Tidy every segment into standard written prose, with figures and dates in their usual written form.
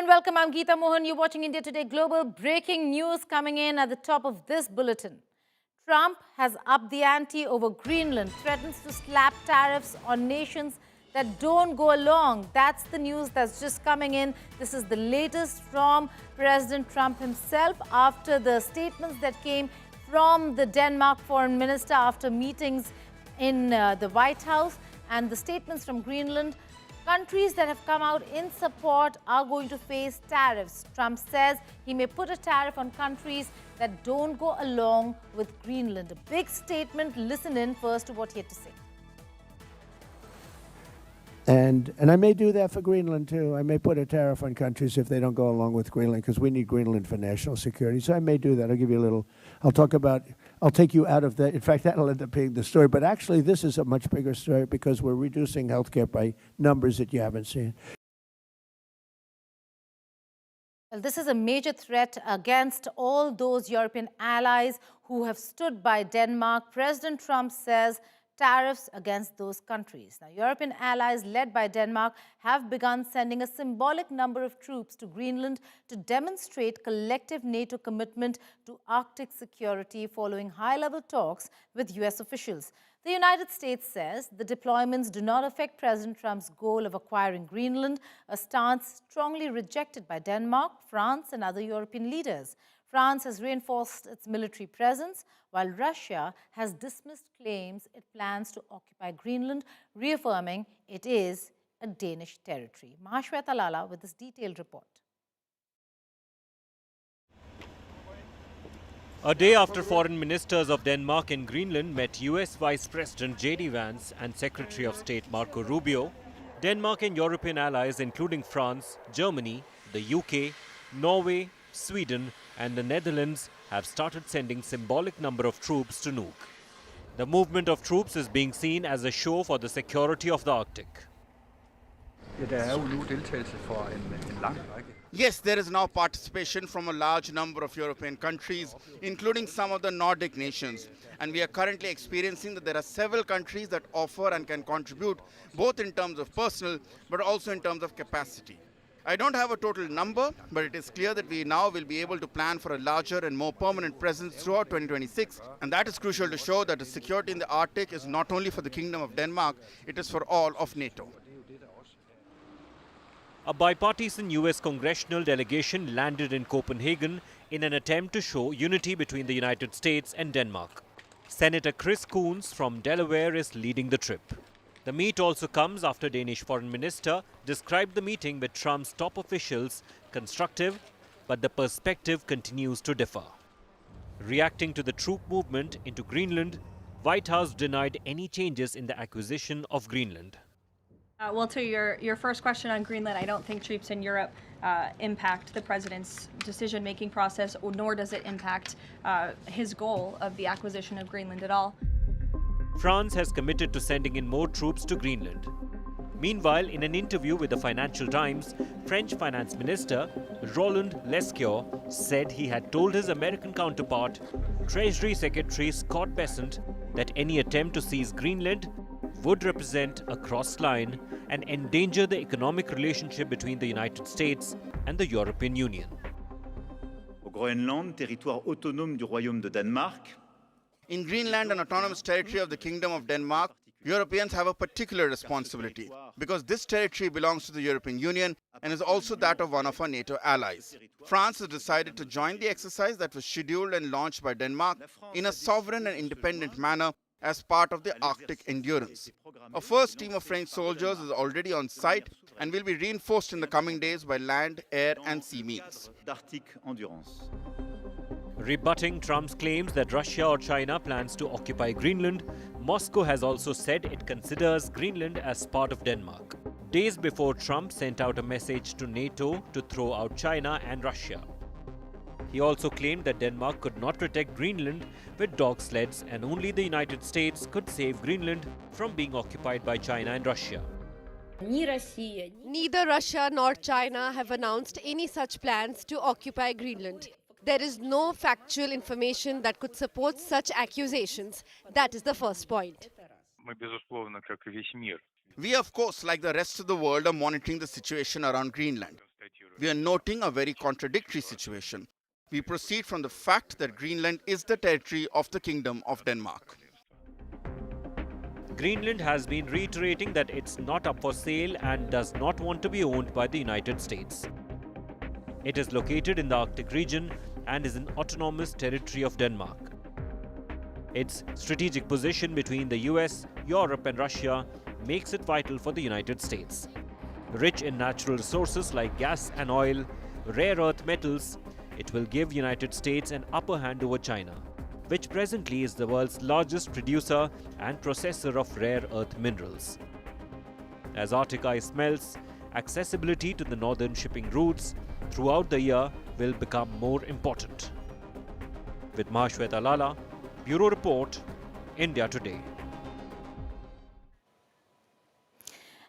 and welcome. I'm Geeta Mohan. You're watching India Today Global. Breaking news coming in at the top of this bulletin. Trump has upped the ante over Greenland, threatens to slap tariffs on nations that don't go along. That's the news that's just coming in. This is the latest from President Trump himself after the statements that came from the Denmark foreign minister after meetings in the White House, and the statements from Greenland. Countries that have come out in support are going to face tariffs. Trump says he may put a tariff on countries that don't go along with Greenland. A big statement. Listen in first to what he had to say. And I may do that for Greenland, too. I may put a tariff on countries if they don't go along with Greenland, because we need Greenland for national security. So I may do that. I'll give you a little, I'll take you out of that. In fact, that'll end up being the story. But actually, this is a much bigger story because we're reducing healthcare by numbers that you haven't seen. Well, this is a major threat against all those European allies who have stood by Denmark. President Trump says tariffs against those countries. Now, European allies led by Denmark have begun sending a symbolic number of troops to Greenland to demonstrate collective NATO commitment to Arctic security following high-level talks with US officials. The United States says the deployments do not affect President Trump's goal of acquiring Greenland, a stance strongly rejected by Denmark, France, and other European leaders. France has reinforced its military presence, while Russia has dismissed claims it plans to occupy Greenland, reaffirming it is a Danish territory. Mahashweta Lala with this detailed report. A day after foreign ministers of Denmark and Greenland met US Vice President J.D. Vance and Secretary of State Marco Rubio, Denmark and European allies including France, Germany, the UK, Norway, Sweden and the Netherlands have started sending symbolic number of troops to Nuuk. The movement of troops is being seen as a show for the security of the Arctic. Yes, there is now participation from a large number of European countries, including some of the Nordic nations. And we are currently experiencing that there are several countries that offer and can contribute, both in terms of personnel, but also in terms of capacity. I don't have a total number, but it is clear that we now will be able to plan for a larger and more permanent presence throughout 2026. And that is crucial to show that the security in the Arctic is not only for the Kingdom of Denmark, it is for all of NATO. A bipartisan US congressional delegation landed in Copenhagen in an attempt to show unity between the United States and Denmark. Senator Chris Coons from Delaware is leading the trip. The meet also comes after Danish Foreign Minister described the meeting with Trump's top officials constructive, but the perspective continues to differ. Reacting to the troop movement into Greenland, White House denied any changes in the acquisition of Greenland. Well, to your first question on Greenland, I don't think troops in Europe impact the president's decision-making process, nor does it impact his goal of the acquisition of Greenland at all. France has committed to sending in more troops to Greenland. Meanwhile, in an interview with the Financial Times, French Finance Minister Roland Lescure said he had told his American counterpart, Treasury Secretary Scott Bessent, that any attempt to seize Greenland would represent a crossed line and endanger the economic relationship between the United States and the European Union. Au Groenland, territoire autonome du Royaume de Danemark. In Greenland, an autonomous territory of the Kingdom of Denmark, Europeans have a particular responsibility because this territory belongs to the European Union and is also that of one of our NATO allies. France has decided to join the exercise that was scheduled and launched by Denmark in a sovereign and independent manner as part of the Arctic Endurance. A first team of French soldiers is already on site and will be reinforced in the coming days by land, air and sea means. Rebutting Trump's claims that Russia or China plans to occupy Greenland, Moscow has also said it considers Greenland as part of Denmark. Days before Trump sent out a message to NATO to throw out China and Russia. He also claimed that Denmark could not protect Greenland with dog sleds and only the United States could save Greenland from being occupied by China and Russia. Neither Russia nor China have announced any such plans to occupy Greenland. There is no factual information that could support such accusations. That is the first point. We, of course, like the rest of the world, are monitoring the situation around Greenland. we are noting a very contradictory situation. We proceed from the fact that Greenland is the territory of the Kingdom of Denmark. Greenland has been reiterating that it's not up for sale and does not want to be owned by the United States. It is located in the Arctic region and is an autonomous territory of Denmark. Its strategic position between the US, Europe and Russia makes it vital for the United States. Rich in natural resources like gas and oil, rare earth metals, it will give United States an upper hand over China, which presently is the world's largest producer and processor of rare earth minerals. As Arctic ice melts, accessibility to the northern shipping routes throughout the year will become more important. With Mahashweta Lala, Bureau Report, India Today.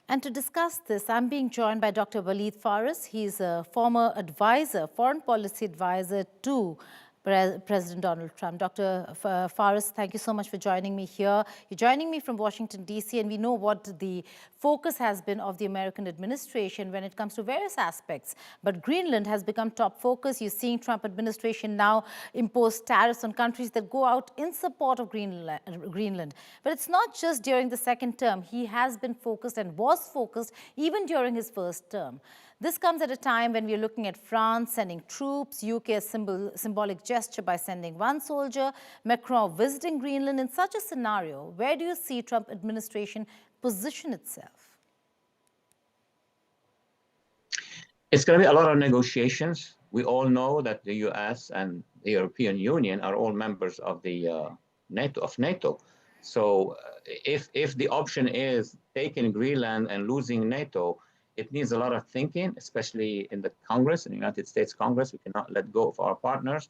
And to discuss this, I'm being joined by Dr. Waleed Phares. He's a former advisor, foreign policy advisor to President Donald Trump. Dr. Phares, thank you so much for joining me here. You're joining me from Washington, D.C., and we know what the focus has been of the American administration when it comes to various aspects. But Greenland has become top focus. You're seeing Trump administration now impose tariffs on countries that go out in support of Greenland. But it's not just during the second term. He has been focused and was focused even during his first term. This comes at a time when we're looking at France sending troops, UK a symbolic gesture by sending one soldier, Macron visiting Greenland. In such a scenario, where do you see Trump administration position itself? It's going to be a lot of negotiations. We all know that the US and the European Union are all members of the NATO. So if the option is taking Greenland and losing NATO, it needs a lot of thinking, especially in the Congress, in the United States Congress. We cannot let go of our partners.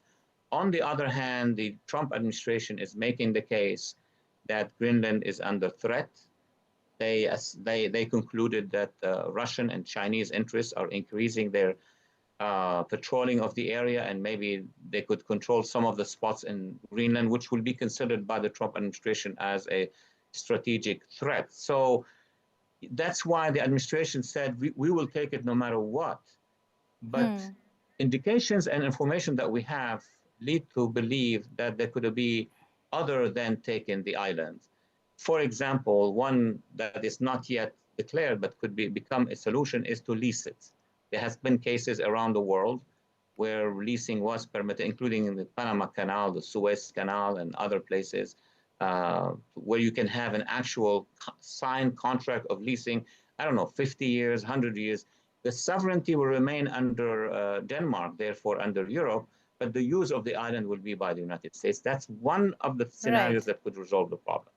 On the other hand, the Trump administration is making the case that Greenland is under threat. They concluded that Russian and Chinese interests are increasing their patrolling of the area, and maybe they could control some of the spots in Greenland, which will be considered by the Trump administration as a strategic threat. So that's why the administration said we will take it no matter what. But indications and information that we have lead to believe that there could be other than taking the island. For example, one that is not yet declared but could become a solution is to lease it. There has been cases around the world where leasing was permitted, including in the Panama Canal, the Suez Canal, and other places, where you can have an actual signed contract of leasing, 50 years, 100 years. The sovereignty will remain under Denmark, therefore under Europe, but the use of the island will be by the United States. That's one of the scenarios that could resolve the problem.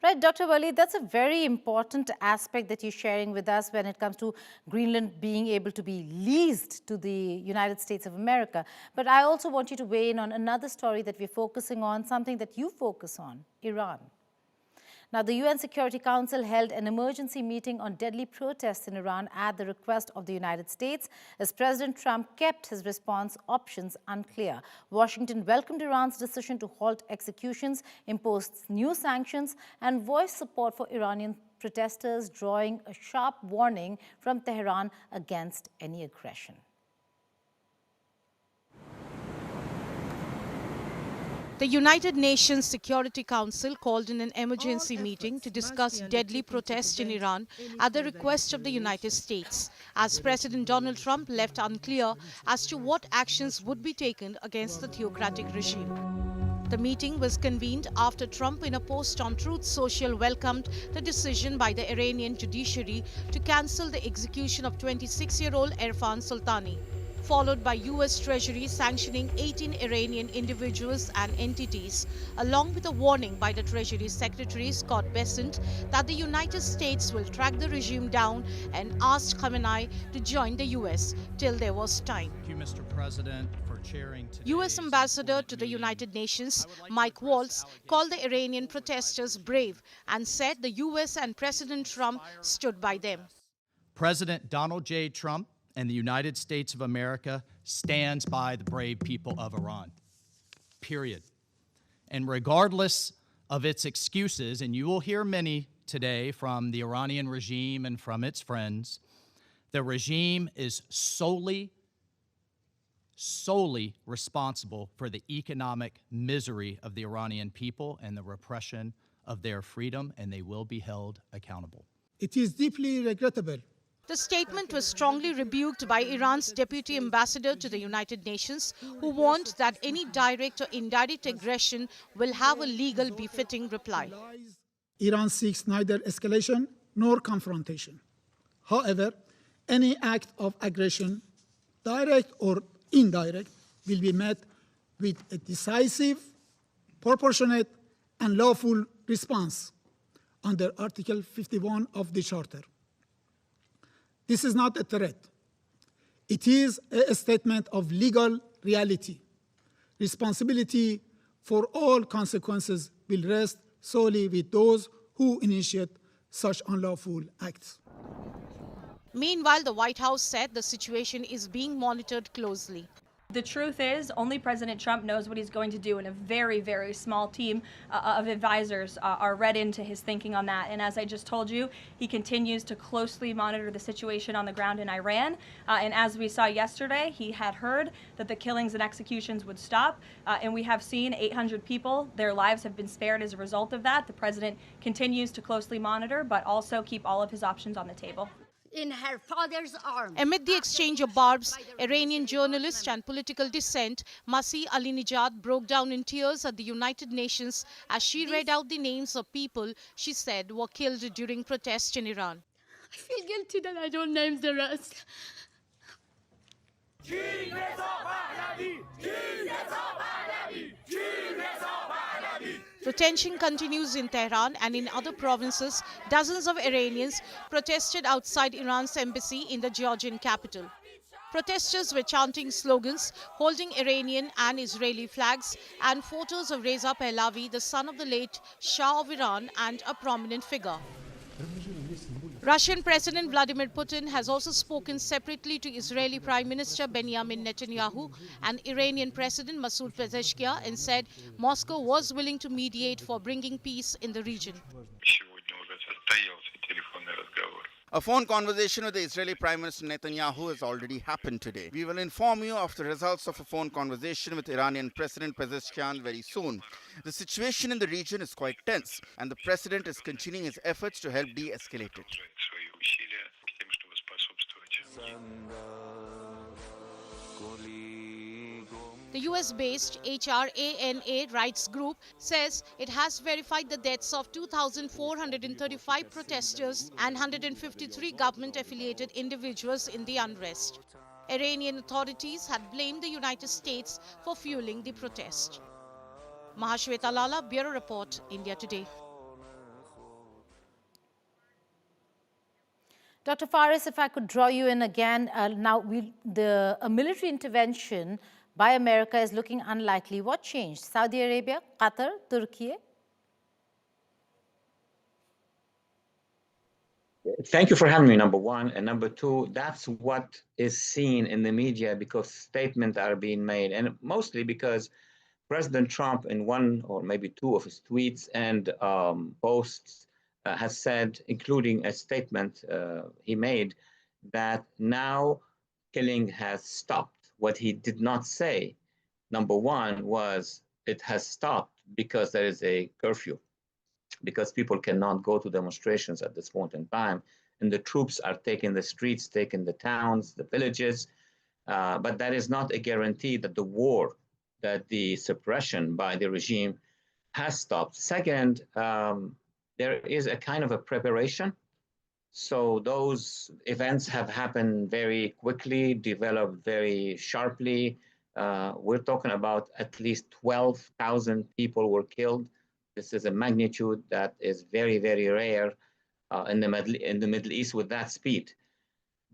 Right, Dr. Waleed, that's a very important aspect that you're sharing with us when it comes to Greenland being able to be leased to the United States of America. But I also want you to weigh in on another story that we're focusing on, something that you focus on, Iran. Now, the UN Security Council held an emergency meeting on deadly protests in Iran at the request of the United States, as President Trump kept his response options unclear. Washington welcomed Iran's decision to halt executions, imposed new sanctions, and voiced support for Iranian protesters, drawing a sharp warning from Tehran against any aggression. The United Nations Security Council called in an emergency meeting to discuss deadly protests in Iran at the request of the United States, as President Donald Trump left unclear as to what actions would be taken against the theocratic regime. The meeting was convened after Trump, in a post on Truth Social, welcomed the decision by the Iranian judiciary to cancel the execution of 26-year-old Irfan Soltani, followed by US Treasury sanctioning 18 Iranian individuals and entities, along with a warning by the Treasury Secretary Scott Bessent that the United States will track the regime down, and asked Khamenei to join the US till there was time. Thank you, Mr. President, for chairing US Ambassador to the United Nations Mike Walz called the Iranian protesters brave and said the US and President Trump stood by them. President Donald J. Trump and the United States of America stands by the brave people of Iran, period. And regardless of its excuses, and you will hear many today from the Iranian regime and from its friends, The regime is solely responsible for the economic misery of the Iranian people and the repression of their freedom, and they will be held accountable. It is deeply regrettable. The statement was strongly rebuked by Iran's deputy ambassador to the United Nations, who warned that any direct or indirect aggression will have a legal befitting reply. Iran seeks neither escalation nor confrontation. However, any act of aggression, direct or indirect, will be met with a decisive, proportionate, and lawful response under Article 51 of the Charter. This is not a threat. It is a statement of legal reality. Responsibility for all consequences will rest solely with those who initiate such unlawful acts. Meanwhile, the White House said the situation is being monitored closely. The truth is, only President Trump knows what he's going to do, and a very, very small team of advisors are read into his thinking on that. And as I just told you, he continues to closely monitor the situation on the ground in Iran. And as we saw yesterday, he had heard that the killings and executions would stop. And we have seen 800 people, their lives have been spared as a result of that. The president continues to closely monitor, but also keep all of his options on the table. In her father's arms. Amid the exchange of barbs, Iranian journalist and political dissent Masih Alinejad broke down in tears at the United Nations as she read out the names of people she said were killed during protests in Iran. I feel guilty that I don't name the rest. The tension continues in Tehran and in other provinces. Dozens of Iranians protested outside Iran's embassy in the Georgian capital. Protesters were chanting slogans, holding Iranian and Israeli flags, and photos of Reza Pahlavi, the son of the late Shah of Iran and a prominent figure. Russian President Vladimir Putin has also spoken separately to Israeli Prime Minister Benjamin Netanyahu and Iranian President Masoud Pezeshkian and said Moscow was willing to mediate for bringing peace in the region. A phone conversation with the Israeli Prime Minister Netanyahu has already happened today. We will inform you of the results of a phone conversation with Iranian President Pezeshkian very soon. The situation in the region is quite tense, and the president is continuing his efforts to help de-escalate it. The US-based HRANA rights group says it has verified the deaths of 2,435 protesters and 153 government-affiliated individuals in the unrest. Iranian authorities had blamed the United States for fueling the protest. Mahashweta Lala, Bureau Report, India Today. Dr. Phares, if I could draw you in again, a military intervention by America is looking unlikely. What changed? Saudi Arabia, Qatar, Turkey? Thank you for having me, number one. And number two, that's what is seen in the media because statements are being made. And mostly because President Trump, in one or maybe two of his tweets and posts, has said, including a statement he made, that now killing has stopped. What he did not say, number one, was it has stopped because there is a curfew, because people cannot go to demonstrations at this point in time, and the troops are taking the streets, taking the towns, the villages, but that is not a guarantee that the war, that the suppression by the regime has stopped. Second, there is a kind of a preparation. So those events have happened very quickly, developed very sharply. We're talking about at least 12,000 people were killed. This is a magnitude that is very, very rare in the Middle East with that speed.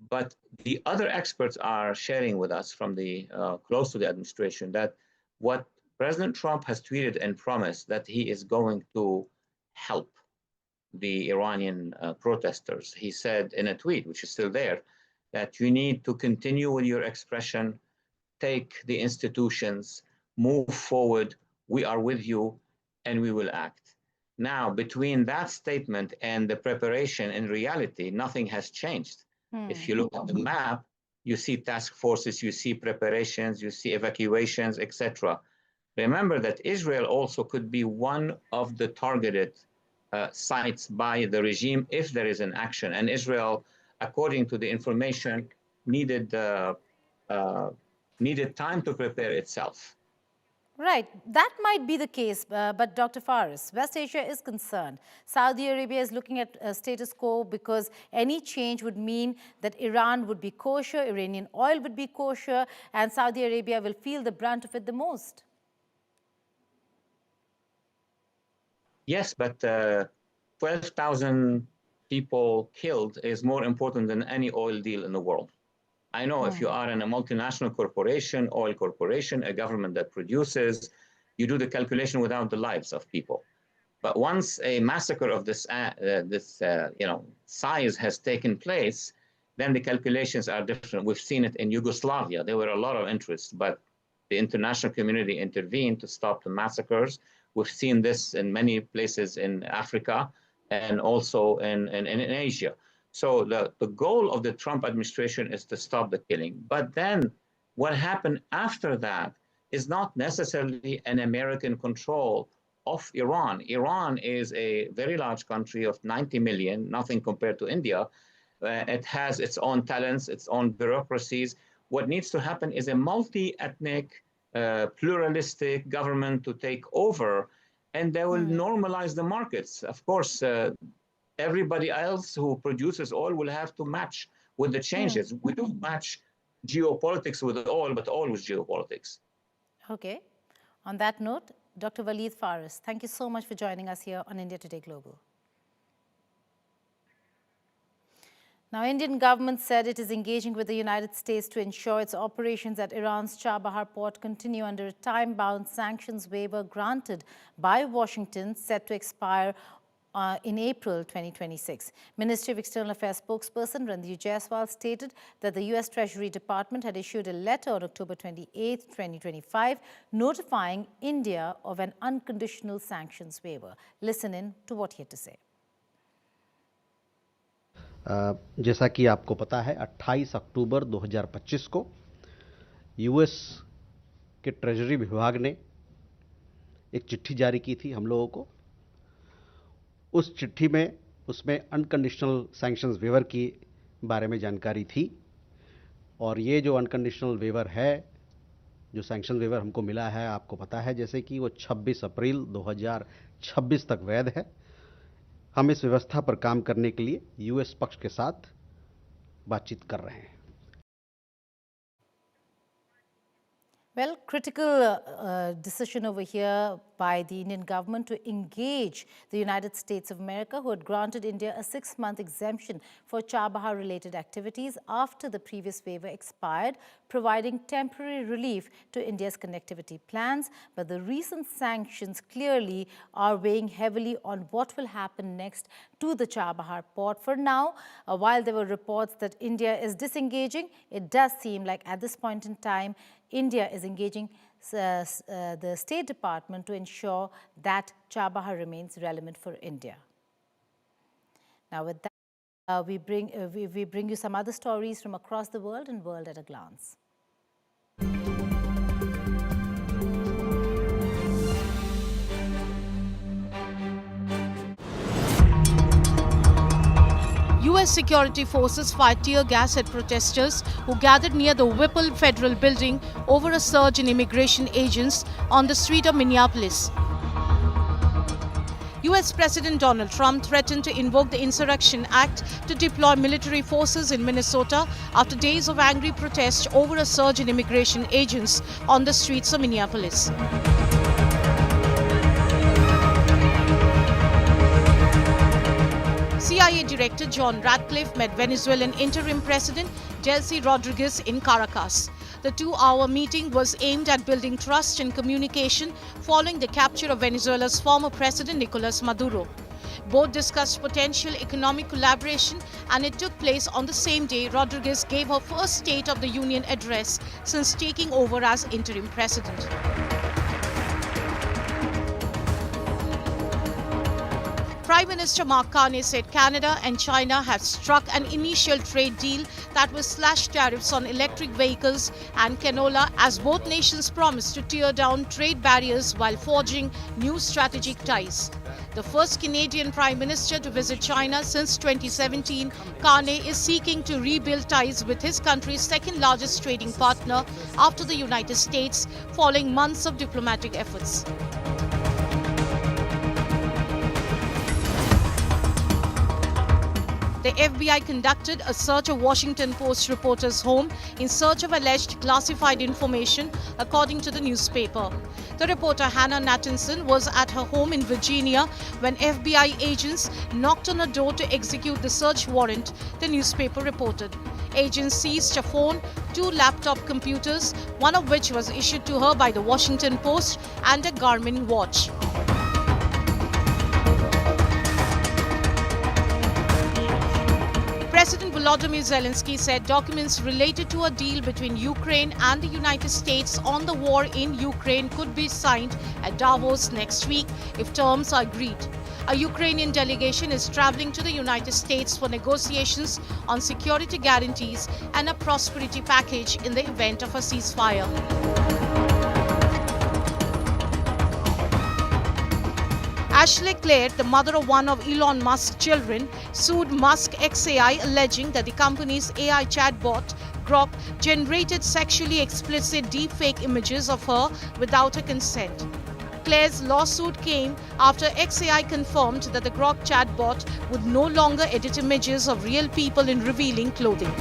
But the other experts are sharing with us from the close to the administration that what President Trump has tweeted and promised that he is going to help the Iranian protesters. He said in a tweet, which is still there, that you need to continue with your expression, take the institutions, move forward, we are with you, and we will act. Now, between that statement and the preparation, in reality, nothing has changed. If you look at the map, you see task forces, you see preparations, you see evacuations, etc. Remember that Israel also could be one of the targeted sites by the regime if there is an action. And Israel, according to the information, needed time to prepare itself. Right, that might be the case, but Dr. Phares, West Asia is concerned. Saudi Arabia is looking at status quo because any change would mean that Iran would be kosher, Iranian oil would be kosher, and Saudi Arabia will feel the brunt of it the most. Yes, but 12,000 people killed is more important than any oil deal in the world. I know if you are in a multinational corporation, oil corporation, a government that produces, you do the calculation without the lives of people. But once a massacre of this size has taken place, then the calculations are different. We've seen it in Yugoslavia. There were a lot of interests, but the international community intervened to stop the massacres. We've seen this in many places in Africa and also in Asia. So the goal of the Trump administration is to stop the killing. But then what happened after that is not necessarily an American control of Iran. Iran is a very large country of 90 million, nothing compared to India. It has its own talents, its own bureaucracies. What needs to happen is a multi-ethnic, pluralistic government to take over, and they will normalize the markets. Of course, everybody else who produces oil will have to match with the changes. We don't match geopolitics with oil, but oil with geopolitics. Okay. On that note, Dr. Waleed Phares, thank you so much for joining us here on India Today Global. Now, Indian government said it is engaging with the United States to ensure its operations at Iran's Chabahar port continue under a time-bound sanctions waiver granted by Washington, set to expire in April 2026. Ministry of External Affairs spokesperson Randeep Jaiswal stated that the U.S. Treasury Department had issued a letter on October 28, 2025, notifying India of an unconditional sanctions waiver. Listen in to what he had to say. जैसा कि आपको पता है 28 अक्टूबर 2025 को US के treasury विभाग ने एक चिट्ठी जारी की थी हम लोगों को। उस चिट्ठी में उसमें अनकंडीशनल सैंक्शंस वेवर की बारे में जानकारी थी, और ये जो अनकंडीशनल वेवर है, जो सैंक्शन वेवर हमको मिला है, आपको पता है जैसे कि वो 26 अप्रैल 2026 तक वैध है। हम इस व्यवस्था पर काम करने के लिए यूएस पक्ष के साथ बातचीत कर रहे हैं। Well, critical decision over here by the Indian government to engage the United States of America, who had granted India a 6-month exemption for Chabahar-related activities after the previous waiver expired, providing temporary relief to India's connectivity plans. But the recent sanctions clearly are weighing heavily on what will happen next to the Chabahar port. For now, while there were reports that India is disengaging, it does seem like at this point in time, India is engaging the State Department to ensure that Chabahar remains relevant for India. Now, with that, we bring you some other stories from across the world and World at a Glance. US security forces fired tear gas at protesters who gathered near the Whipple Federal Building over a surge in immigration agents on the street of Minneapolis. US President Donald Trump threatened to invoke the Insurrection Act to deploy military forces in Minnesota after days of angry protest over a surge in immigration agents on the streets of Minneapolis. CIA Director John Ratcliffe met Venezuelan interim President Delcy Rodriguez in Caracas. The 2-hour meeting was aimed at building trust and communication following the capture of Venezuela's former president Nicolas Maduro. Both discussed potential economic collaboration, and it took place on the same day Rodriguez gave her first State of the Union address since taking over as interim president. Prime Minister Mark Carney said Canada and China have struck an initial trade deal that will slash tariffs on electric vehicles and canola as both nations promise to tear down trade barriers while forging new strategic ties. The first Canadian Prime Minister to visit China since 2017, Carney is seeking to rebuild ties with his country's second largest trading partner after the United States, following months of diplomatic efforts. The FBI conducted a search of Washington Post reporter's home in search of alleged classified information, according to the newspaper. The reporter Hannah Nathanson was at her home in Virginia when FBI agents knocked on her door to execute the search warrant, the newspaper reported. Agents seized a phone, 2 laptop computers, one of which was issued to her by the Washington Post, and a Garmin watch. President Volodymyr Zelensky said documents related to a deal between Ukraine and the United States on the war in Ukraine could be signed at Davos next week if terms are agreed. A Ukrainian delegation is traveling to the United States for negotiations on security guarantees and a prosperity package in the event of a ceasefire. Ashley Clare, the mother of one of Elon Musk's children, sued Musk XAI, alleging that the company's AI chatbot, Grok, generated sexually explicit deepfake images of her without her consent. Clare's lawsuit came after XAI confirmed that the Grok chatbot would no longer edit images of real people in revealing clothing.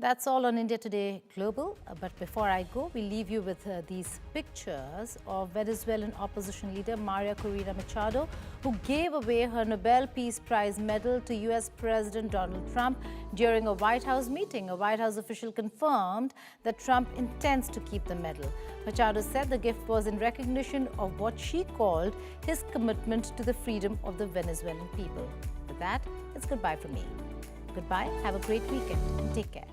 That's all on India Today Global. But before I go, we leave you with these pictures of Venezuelan opposition leader Maria Corina Machado, who gave away her Nobel Peace Prize medal to US President Donald Trump during a White House meeting. A White House official confirmed that Trump intends to keep the medal. Machado said the gift was in recognition of what she called his commitment to the freedom of the Venezuelan people. With that, it's goodbye from me. Goodbye, have a great weekend, and take care.